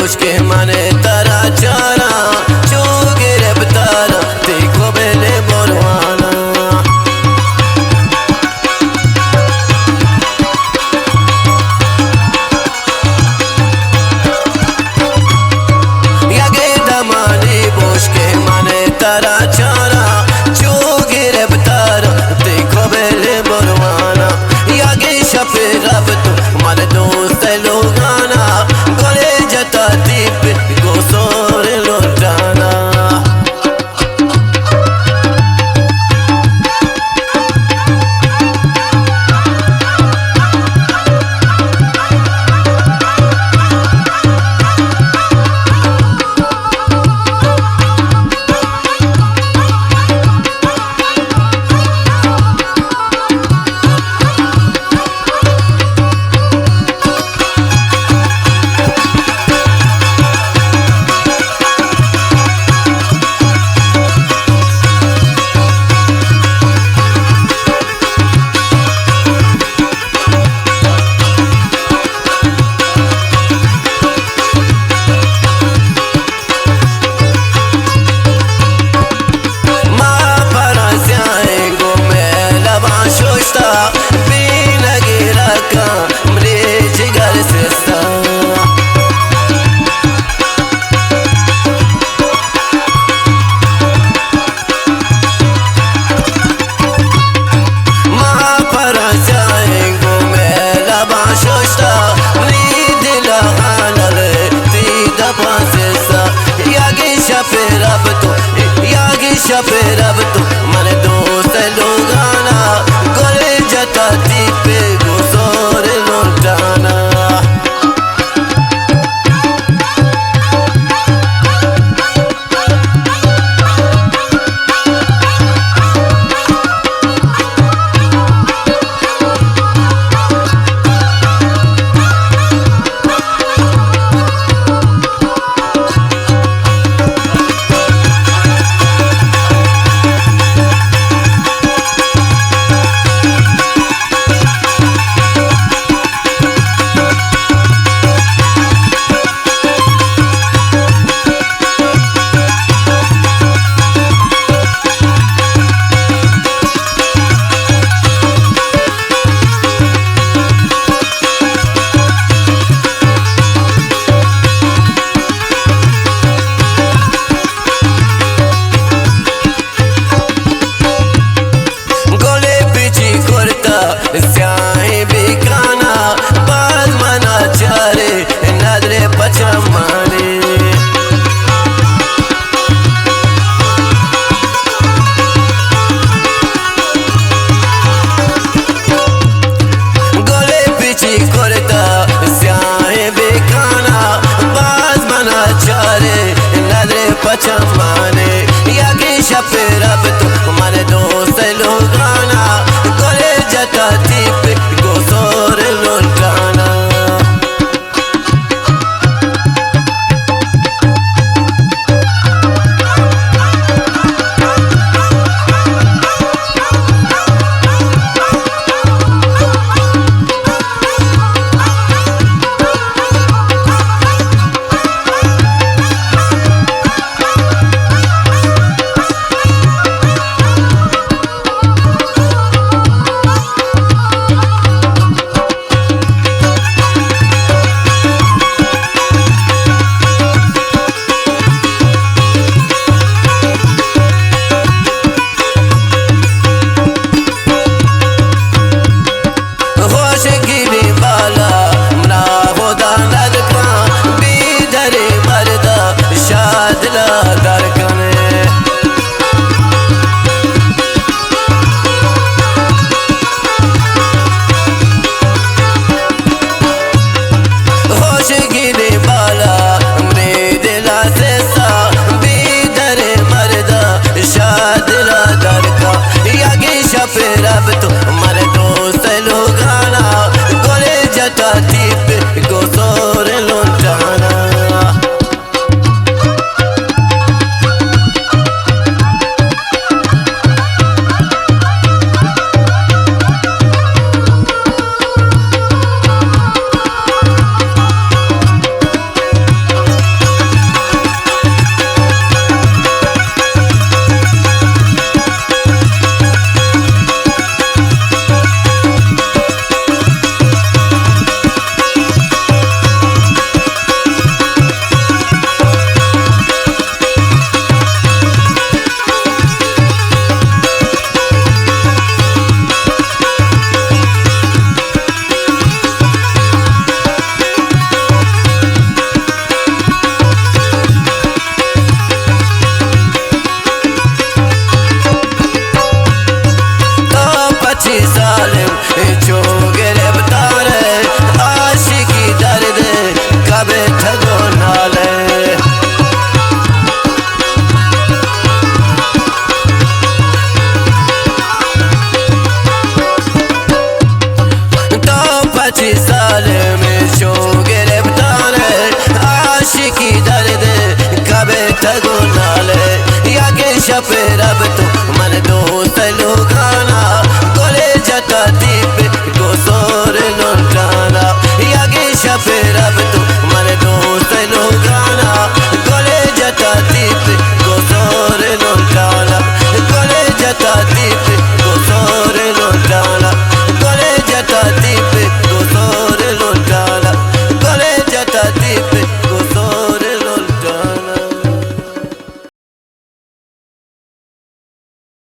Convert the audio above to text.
boşke mane tara çara çok gireptara teko bele borwana yage damane boşke mane tara çara çok gireptara teko bele borwana yage shafe rab tu mane dost logana gole jata dip gosor lotana shafe rab tu mane dost logana gole jata dip gosor lotana स्याही बिकाना बाज मना चारे नजरे पचमाने गोले पीछे करता स्याही बिकाना बाज मना चारे नजरे पचमाने यागी शफे रब तू मारे दोस्त लोगाना gole jata dip gosor lotana thagunale yake shapera betu man dost lugana gole jata deep gosore lontana yake shapera betu man dost lugana gole jata deep gosore lontana gole jata deep